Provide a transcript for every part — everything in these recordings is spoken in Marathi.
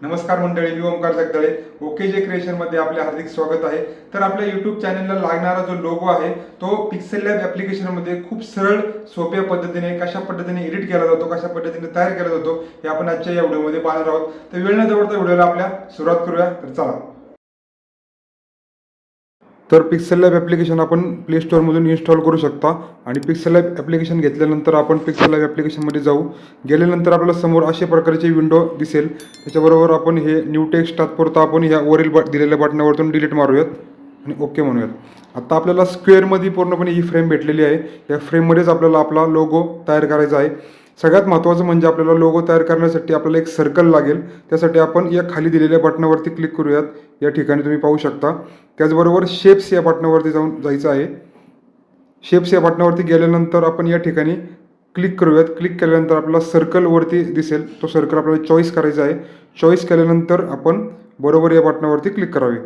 नमस्कार मंडळी, मी ओमकार जगदळे. ओकेजे क्रिएशनमध्ये आपले हार्दिक स्वागत आहे. तर आपल्या यूट्यूब चॅनलला लागणारा जो लोगो आहे तो पिक्सेल लॅब ॲप्लिकेशनमध्ये खूप सरळ सोप्या पद्धतीने कशा पद्धतीने एडिट केला जातो, कशा पद्धतीने तयार केला जातो हे आपण आजच्या या व्हिडिओमध्ये पाहणार आहोत. तर वेळ न दवडता व्हिडिओला आपल्या सुरुवात करूया. तर चला. तर पिक्सेल लॅब ॲप्लिकेशन आपण प्ले स्टोअरमधून इन्स्टॉल करू शकता आणि पिक्सेल लॅब ॲप्लिकेशन घेतल्यानंतर आपण पिक्सेल लॅब ॲप्लिकेशनमध्ये जाऊ. गेल्यानंतर आपल्याला समोर अशा प्रकारची विंडो दिसेल. त्याच्याबरोबर आपण हे न्यू टेक्स्ट तात्पुरता आपण ह्या वरील दिलेल्या बटनावरतून डिलीट मारूयात आणि ओके म्हणूयात. आता आपल्याला स्क्वेअरमध्ये पूर्णपणे ही फ्रेम भेटलेली आहे. या फ्रेममध्येच आपल्याला आपला लोगो तयार करायचा आहे. सगळ्यात महत्त्वाचं म्हणजे आपल्याला लोगो तयार करण्यासाठी आपल्याला एक सर्कल लागेल. त्यासाठी आपण या खाली दिलेल्या बटनावरती क्लिक करूयात. या ठिकाणी तुम्ही पाहू शकता. त्याचबरोबर शेप्स या बटनावरती जायचं आहे. शेप्स या बटनावरती गेल्यानंतर आपण या ठिकाणी क्लिक करूयात. क्लिक केल्यानंतर आपल्याला सर्कलवरती दिसेल. तो सर्कल आपल्याला चॉईस करायचा आहे. चॉईस केल्यानंतर आपण बरोबर या बटनावरती क्लिक करावे.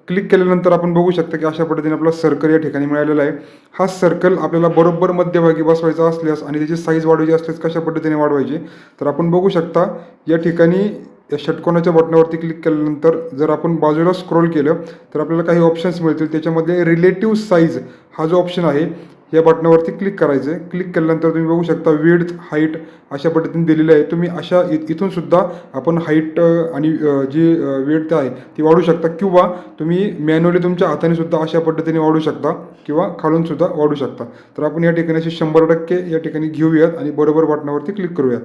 क्लिक केल्यानंतर आपण बघू शकता की अशा पद्धतीने आपला सर्कल या ठिकाणी मिळालेला आहे. हा सर्कल आपल्याला बरोबर मध्यभागी बसवायचा असल्यास आणि त्याची साईज वाढवायची असल्यास कशा पद्धतीने वाढवायची तर आपण बघू शकता. या ठिकाणी या षटकोनाच्या बटनावरती क्लिक केल्यानंतर जर आपण बाजूला स्क्रोल केलं तर आपल्याला काही ऑप्शन्स मिळतील. त्याच्यामध्ये रिलेटिव्ह साईज हा जो ऑप्शन आहे या बटनावरती क्लिक करायचं आहे. क्लिक केल्यानंतर तुम्ही बघू शकता विड्थ हाईट अशा पद्धतीने दिलेली आहे. तुम्ही अशा इथून सुद्धा आपण हाईट आणि जी विड्थ आहे ती वाढवू शकता किंवा तुम्ही मॅन्युअली तुमच्या हाताने सुद्धा अशा पद्धतीने वाढवू शकता किंवा खालून सुद्धा वाढवू शकता. तर आपण या ठिकाणी 100% या ठिकाणी घेऊयात आणि बरोबर बटनावरती क्लिक करूयात.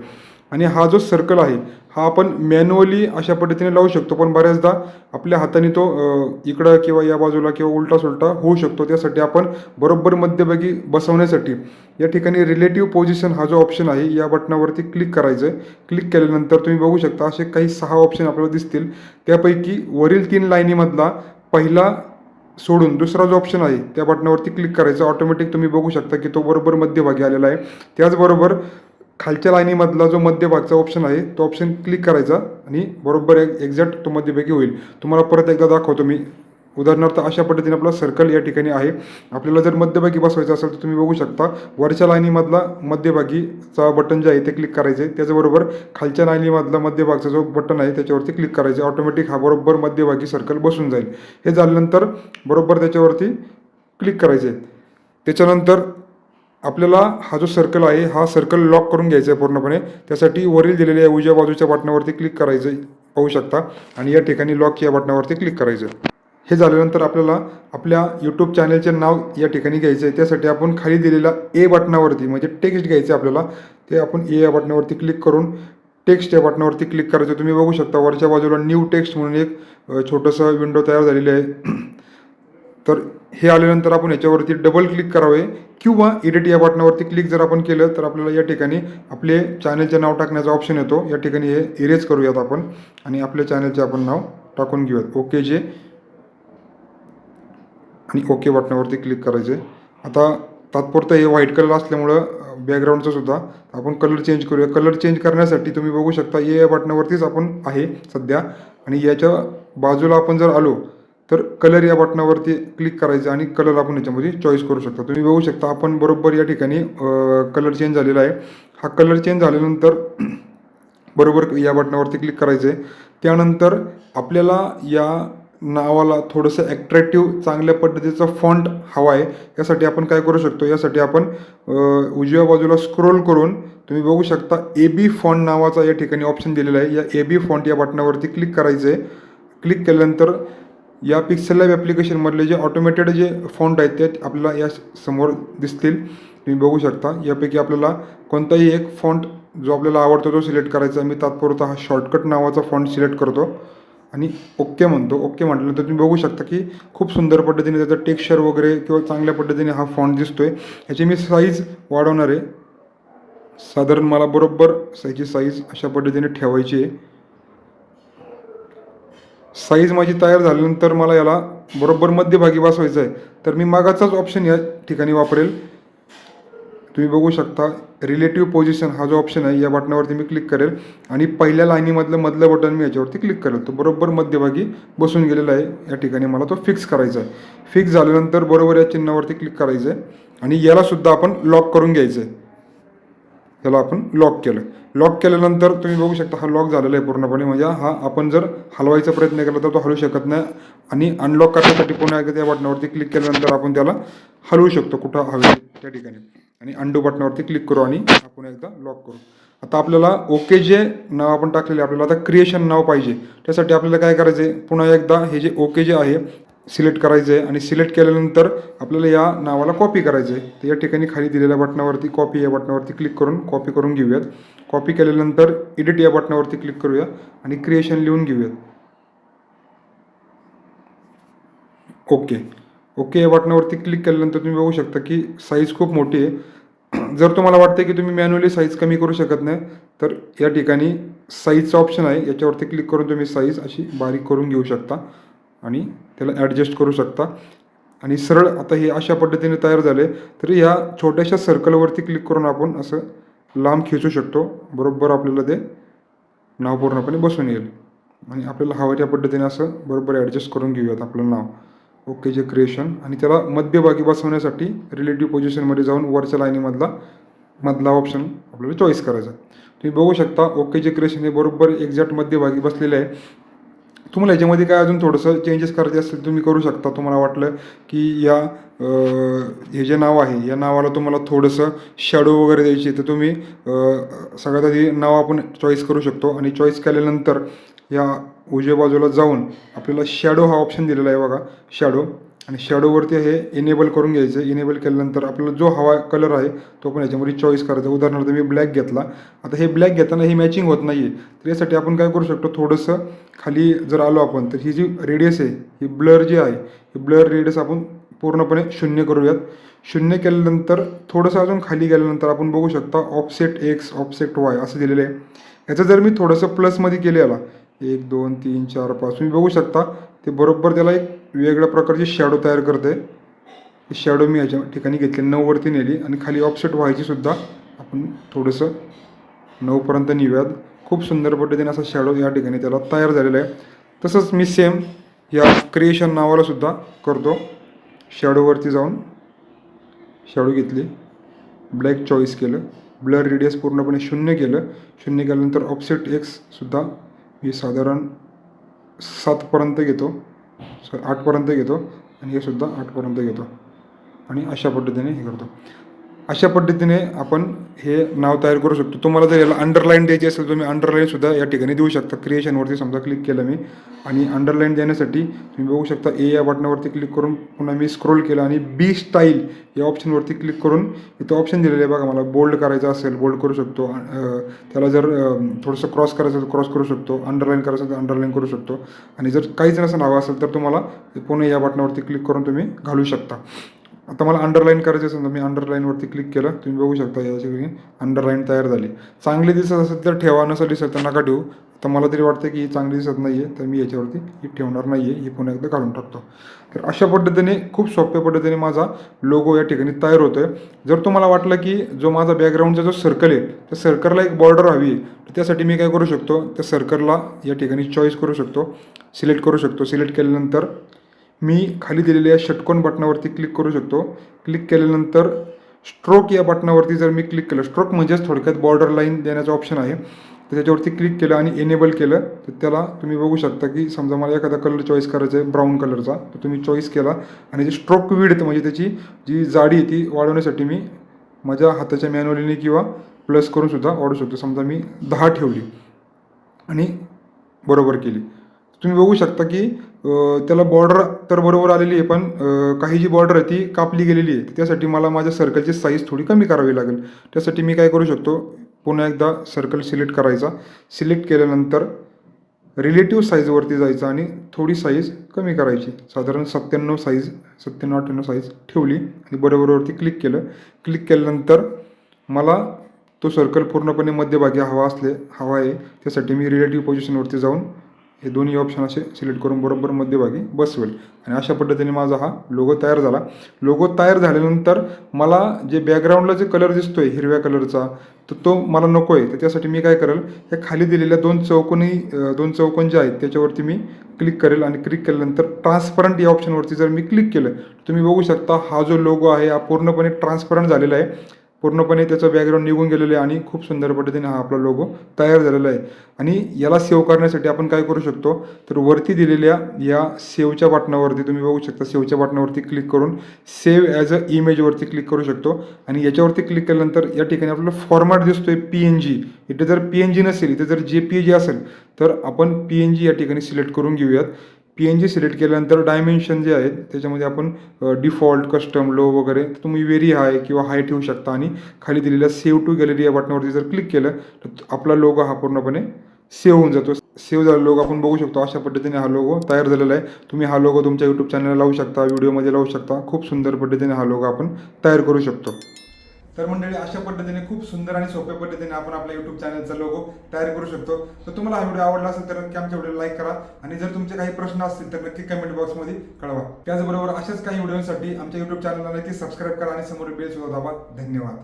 आणि हा जो सर्कल आहे हा आपण मॅन्युअली अशा पद्धतीने लावू शकतो, पण बऱ्याचदा आपल्या हाताने तो इकडं किंवा या बाजूला किंवा उलटा सुलटा होऊ शकतो. त्यासाठी आपण बरोबर मध्यभागी बसवण्यासाठी या ठिकाणी रिलेटिव्ह पोझिशन हा जो ऑप्शन आहे या बटनावरती क्लिक करायचं आहे. क्लिक केल्यानंतर तुम्ही बघू शकता असे काही 6 ऑप्शन आपल्याला दिसतील. त्यापैकी वरील 3 लाईनीमधला पहिला सोडून दुसरा जो ऑप्शन आहे त्या बटनावरती क्लिक करायचा. ऑटोमॅटिक तुम्ही बघू शकता की तो बरोबर मध्यभागी आलेला आहे. त्याचबरोबर खालच्या लाईनीमधला जो मध्यभागचा ऑप्शन आहे तो ऑप्शन क्लिक करायचा आणि बरोबर एक्झॅक्ट तो मध्यभागी होईल. तुम्हाला परत एकदा दाखवतो मी. उदाहरणार्थ अशा पद्धतीने आपला सर्कल या ठिकाणी आहे. आपल्याला जर मध्यभागी बसवायचं असेल तर तुम्ही बघू शकता वरच्या लाईनीमधला मध्यभागीचा बटन जे आहे ते क्लिक करायचे. त्याचबरोबर खालच्या लाईनीमधला मध्यभागचा जो बटन आहे त्याच्यावरती क्लिक करायचे. ऑटोमॅटिक हा बरोबर मध्यभागी सर्कल बसून जाईल. हे झाल्यानंतर बरोबर त्याच्यावरती क्लिक करायचे. त्याच्यानंतर आपल्याला हा जो सर्कल आहे हा सर्कल लॉक करून घ्यायचा आहे पूर्णपणे. त्यासाठी वरील दिलेल्या उजव्या बाजूच्या बटनावरती क्लिक करायचं पाहू शकता आणि या ठिकाणी लॉक या बटनावरती क्लिक करायचं. हे झाल्यानंतर आपल्याला आपल्या यूट्यूब चॅनलचे नाव या ठिकाणी घ्यायचं आहे. त्यासाठी आपण खाली दिलेल्या ए बटनावरती म्हणजे टेक्स्ट घ्यायचं आपल्याला. ते आपण ए या बटनावरती क्लिक करून टेक्स्ट या बटनावरती क्लिक करायचं. तुम्ही बघू शकता वरच्या बाजूला न्यू टेक्स्ट म्हणून एक छोटंसं विंडो तयार झालेली आहे. तर हे आल्यानंतर आपण याच्यावरती डबल क्लिक करावे किंवा एडिट या बटनावरती क्लिक जर आपण केलं तर आपल्याला या ठिकाणी आपले चॅनलचे नाव टाकण्याचा ऑप्शन येतो. या ठिकाणी हे इरेज करूयात आपण आणि आपल्या चॅनलचे आपण नाव टाकून घेऊयात ओकेजे आणि ओके बटनावरती क्लिक करायचे. आता तात्पुरतं हे व्हाईट कलर असल्यामुळं बॅकग्राऊंडचं सुद्धा आपण कलर चेंज करूया. कलर चेंज करण्यासाठी तुम्ही बघू शकता या बटनावरतीच आपण आहे सध्या आणि याच्या बाजूला आपण जर आलो तर कलर या बटनावरती क्लिक करायचं आणि कलर आपण याच्यामध्ये चॉईस करू शकता. तुम्ही बघू शकता आपण बरोबर या ठिकाणी कलर चेंज झालेला आहे. हा कलर चेंज झाल्यानंतर बरोबर या बटनावरती क्लिक करायचं आहे. त्यानंतर आपल्याला या नावाला थोडंसं ॲट्रॅक्टिव्ह चांगल्या पद्धतीचा फॉन्ट हवा आहे. यासाठी आपण काय करू शकतो, यासाठी आपण उजव्या बाजूला स्क्रोल करून तुम्ही बघू शकता AB फॉन्ट नावाचा या ठिकाणी ऑप्शन दिलेला आहे. या AB फॉन्ट या बटनावरती क्लिक करायचं आहे. क्लिक केल्यानंतर या पिक्सेल लॅब ॲप्लिकेशनमधले जे ऑटोमेटेड जे फॉन्ट आहेत ते आपल्याला या समोर दिसतील. तुम्ही बघू शकता यापैकी आपल्याला कोणताही एक फॉन्ट जो आपल्याला आवडतो तो सिलेक्ट करायचा. मी तात्पुरता हा शॉर्टकट नावाचा फॉन्ट सिलेक्ट करतो आणि ओके म्हणतो. ओके म्हटल्यानंतर तुम्ही बघू शकता की खूप सुंदर पद्धतीने त्याचं टेक्स्चर वगैरे किंवा चांगल्या पद्धतीने हा फॉन्ट दिसतोय. ह्याची मी साईज वाढवणार आहे. साधारण मला बरोबर याची साईज अशा पद्धतीने ठेवायची आहे. साईज माझी तयार झाल्यानंतर मला याला बरोबर मध्यभागी बसवायचं आहे. तर मी मागाचाच ऑप्शन या ठिकाणी वापरेल. तुम्ही बघू शकता रिलेटिव्ह पोझिशन हा जो ऑप्शन आहे या बटनावरती मी क्लिक करेल आणि पहिल्या लाईनीमधलं बटन मी याच्यावरती क्लिक करेल. तो बरोबर मध्यभागी बसून गेलेला आहे. या ठिकाणी मला तो फिक्स करायचा आहे. फिक्स झाल्यानंतर बरोबर या चिन्हावरती क्लिक करायचं आहे आणि यालासुद्धा आपण लॉक करून घ्यायचं आहे. याला आपण लॉक केलं. लॉक केल्यानंतर तुम्ही बघू शकता हा लॉक झालेला आहे पूर्णपणे. म्हणजे हा आपण जर हलवायचा प्रयत्न केला तर तो हलू शकत नाही. आणि अनलॉक करण्यासाठी पुन्हा एकदा त्या बटनावरती क्लिक केल्यानंतर आपण त्याला हलवू शकतो कुठं हवे त्या ठिकाणी. आणि अंडू बटनावरती क्लिक करू आणि आपण एकदा लॉक करू. आता आपल्याला ओके जे नाव आपण टाकलेले आपल्याला आता क्रिएशन नाव पाहिजे. त्यासाठी आपल्याला काय करायचं आहे, पुन्हा एकदा हे जे ओके जे आहे सिलेक्ट करायचं आहे आणि सिलेक्ट केल्यानंतर आपल्याला या नावाला कॉपी करायचं आहे. तर या ठिकाणी खाली दिलेल्या बटनावरती कॉपी या बटनावरती क्लिक करून कॉपी करून घेऊयात. कॉपी केल्यानंतर एडिट या बटनावरती क्लिक करूया आणि क्रिएशन लिहून घेऊयात. ओके. ओके या बटनावरती क्लिक केल्यानंतर तुम्ही बघू शकता की साईज खूप मोठी आहे. जर तुम्हाला वाटतं की तुम्ही मॅन्युअली साईज कमी करू शकत नाही तर या ठिकाणी साईजचा ऑप्शन आहे, याच्यावरती क्लिक करून तुम्ही साईज अशी बारीक करून घेऊ शकता आणि त्याला ॲडजस्ट करू शकता. आणि सरळ आता हे अशा पद्धतीने तयार झाले. तर ह्या छोट्याशा सर्कलवरती क्लिक करून आपण असं लांब खेचू शकतो. बरोबर आपल्याला ते नाव पूर्णपणे बसून येईल. आणि आपल्याला हवं त्या पद्धतीने असं बरोबर ॲडजस्ट करून घेऊयात आपलं नाव. ओके जे क्रिएशन आणि त्याला मध्यभागी बसवण्यासाठी रिलेटिव्ह पोझिशनमध्ये जाऊन वरच्या मधला ऑप्शन आपल्याला चॉईस करायचा. तुम्ही बघू शकता ओके जे क्रिएशन हे बरोबर एक्झॅक्ट मध्यभागी बसलेले आहे. तुम्हाला याच्यामध्ये काय अजून थोडंसं चेंजेस करायचे असतील तुम्ही करू शकता. तुम्हाला वाटलं की हे जे नाव आहे या नावाला तुम्हाला थोडंसं शॅडो वगैरे द्यायची तर तुम्ही सगळ्यात आधी नाव आपण चॉईस करू शकतो. आणि चॉईस केल्यानंतर या उजव्या बाजूला जाऊन आपल्याला शॅडो हा ऑप्शन दिलेला आहे बघा, शॅडो. आणि शॅडोवरती हे इनेबल करून घ्यायचं. इनेबल केल्यानंतर आपल्याला जो हवा कलर आहे तो पण याच्यामध्ये चॉईस करायचा. उदाहरणार्थ मी ब्लॅक घेतला. आता हे ब्लॅक घेताना ही मॅचिंग होत नाही आहे, तर यासाठी आपण काय करू शकतो, थोडंसं खाली जर आलो आपण तर ही जी रेडियस आहे ही ब्लर जी आहे ही ब्लर रेडियस आपण पूर्णपणे 0 करूयात. 0 केल्यानंतर थोडंसं अजून खाली गेल्यानंतर आपण बघू शकता ऑफसेट एक्स ऑफसेट वाय असं दिलेलं आहे. याचं जर मी थोडंसं प्लसमध्ये केलं याला 1 2 3 4 5 तुम्ही बघू शकता ते बरोबर त्याला एक वेगळ्या प्रकारची शॅडो तयार करते. शॅडो मी याच्या ठिकाणी घेतली 9 वरती नेली आणि खाली ऑफसेट व्हायची सुद्धा आपण थोडंसं 9 पर्यंत नेऊयात. खूप सुंदर पद्धतीने असा शॅडो या ठिकाणी त्याला तयार झालेला आहे. तसंच मी सेम या क्रिएशन नावाला सुद्धा करतो. शॅडोवरती जाऊन शॅडो घेतली, ब्लॅक चॉईस केलं, ब्लर रेडियस पूर्णपणे 0 केलं. 0 केल्यानंतर ऑफसेट एक्ससुद्धा मी साधारण 7पर्यंत घेतो, 8पर्यंत घेतो आणि हे सुद्धा 8पर्यंत घेतो आणि अशा पद्धतीने हे करतो. अशा पद्धतीने आपण हे नाव तयार करू शकतो. तुम्हाला जर याला अंडरलाईन द्यायची असेल तुम्ही अंडरलाईनसुद्धा या ठिकाणी देऊ शकता. क्रिएशनवरती समजा क्लिक केलं मी आणि अंडरलाईन देण्यासाठी तुम्ही बघू शकता ए या बटनावरती क्लिक करून पुन्हा मी स्क्रोल केलं आणि बी स्टाईल या ऑप्शनवरती क्लिक करून इथं ऑप्शन दिलेलं आहे बघा. मला बोल्ड करायचं असेल बोल्ड करू शकतो, त्याला जर थोडंसं क्रॉस करायचं तर क्रॉस करू शकतो, अंडरलाईन करायचं तर अंडरलाईन करू शकतो. आणि जर काहीच नसं हवं असेल तर तुम्हाला पुन्हा या बटनावरती क्लिक करून तुम्ही घालू शकता. आता मला अंडरलाईन करायचं असेल तर मी अंडरलाईनवरती क्लिक केलं, तुम्ही बघू शकता याची अंडरलाईन तयार झाली. चांगली दिसत असेल तर ठेवा, नसेल दिसत तर नका ठेवू. तर मला तरी वाटतं की ही चांगली दिसत नाही आहे तर मी याच्यावरती ही ठेवणार नाही आहे, ही पुन्हा एकदा काढून टाकतो. तर अशा पद्धतीने खूप सोप्या पद्धतीने माझा लोगो या ठिकाणी तयार होतो आहे. जर तुम्हाला वाटलं की जो माझा बॅकग्राऊंडचा जो सर्कल आहे त्या सर्कलला एक बॉर्डर हवी आहे तर त्यासाठी मी काय करू शकतो, त्या सर्कलला या ठिकाणी चॉईस करू शकतो, सिलेक्ट करू शकतो. सिलेक्ट केल्यानंतर मी खाली दिलेल्या षटकोन बटनावरती क्लिक करू शकतो. क्लिक केल्यानंतर स्ट्रोक या बटनावरती जर मी क्लिक केलं, स्ट्रोक म्हणजेच थोडक्यात बॉर्डर लाईन देण्याचा ऑप्शन आहे, तर त्याच्यावरती क्लिक केलं आणि एनेबल केलं तर त्याला तुम्ही बघू शकता की समजा मला एखादा कलर चॉईस करायचा आहे ब्राऊन कलरचा, तर तुम्ही चॉईस केला आणि जे स्ट्रोक विड्थ म्हणजे त्याची जी जाडी आहे ती वाढवण्यासाठी मी माझ्या हाताच्या मॅन्युअलीने किंवा प्लस करून सुद्धा वाढवू शकतो. समजा मी 10 ठेवली आणि बरोबर केली. तुम्ही बघू शकता की त्याला बॉर्डर तर बरोबर आलेली आहे पण काही जी बॉर्डर आहे ती कापली गेलेली आहे. त्यासाठी मला माझ्या सर्कलची साईज थोडी कमी करावी लागेल. त्यासाठी मी काय करू शकतो, पुन्हा एकदा सर्कल सिलेक्ट करायचा. सिलेक्ट केल्यानंतर रिलेटिव्ह साईजवरती जायचं आणि थोडी साईज कमी करायची. साधारण 97-98 साईज ठेवली आणि बरोबरवरती क्लिक केलं. क्लिक केल्यानंतर मला तो सर्कल पूर्णपणे मध्यभागी हवा आहे. त्यासाठी मी रिलेटिव्ह पोझिशनवरती जाऊन हे दोन्ही ऑप्शन असे सिलेक्ट करून बरोबर मध्यभागी बसवेल आणि अशा पद्धतीने माझा हा लोगो तयार झाला. लोगो तयार झाल्यानंतर मला जे बॅकग्राऊंडला जे कलर दिसतोय हिरव्या कलरचा तर तो मला नको आहे. तर त्यासाठी मी काय करेल, या खाली दिलेल्या दोन चौकोन जे आहेत त्याच्यावरती मी क्लिक करेल आणि क्लिक केल्यानंतर ट्रान्सपरंट या ऑप्शनवरती जर मी क्लिक केलं तुम्ही बघू शकता हा जो लोगो आहे हा पूर्णपणे ट्रान्सपरंट झालेला आहे. पूर्णपणे त्याचं बॅकग्राऊंड निघून गेलेलं आहे आणि खूप सुंदर पद्धतीने हा आपला लोगो तयार झालेला आहे. आणि याला सेव्ह करण्यासाठी आपण काय करू शकतो, तर वरती दिलेल्या या सेव्हच्या बटनावरती तुम्ही बघू शकता, सेव्हच्या बटनावरती क्लिक करून सेव्ह ॲज अ इमेजवरती क्लिक करू शकतो. आणि याच्यावरती क्लिक केल्यानंतर या ठिकाणी आपल्याला फॉर्मॅट दिसतोय PNG. इथे जर PNG नसेल, इथे जर JPG असेल तर आपण PNG या ठिकाणी सिलेक्ट करून घेऊयात. PNG सिलेक्ट केल्यानंतर डायमेन्शन जे आहेत त्याच्यामध्ये आपण डिफॉल्ट, कस्टम, लो वगैरे तुम्ही व्हेरी हाय किंवा हाय ठेवू शकता. आणि खाली दिलेल्या सेव्ह टू गॅलरी या बटनावरती जर क्लिक केलं तर आपला लोगो हा पूर्णपणे सेव्ह होऊन जातो. सेव्ह झालेला लोगो आपण बघू शकतो. अशा पद्धतीने हा लोगो तयार झालेला आहे. तुम्ही हा लोगो तुमच्या यूट्यूब चॅनलला लावू शकता, व्हिडिओमध्ये लावू शकता. खूप सुंदर पद्धतीने हा लोगो आपण तयार करू शकतो. तर मंडळी, अशा पद्धतीने खूप सुंदर आणि सोप्या पद्धतीने आपण आपल्या यूट्यूब चॅनलचा लोगो तयार करू शकतो. तर तुम्हाला हा व्हिडिओ आवडला असेल तर नक्की आमच्या व्हिडिओला लाईक करा. आणि जर तुमचे काही प्रश्न असतील तर नक्की कमेंट बॉक्समध्ये कळवा. त्याचबरोबर अशाच काही व्हिडिओसाठी आमच्या यूट्यूब चॅनलला नक्की सबस्क्राईब करा आणि समोर बेल सुद्धा दाबा. धन्यवाद.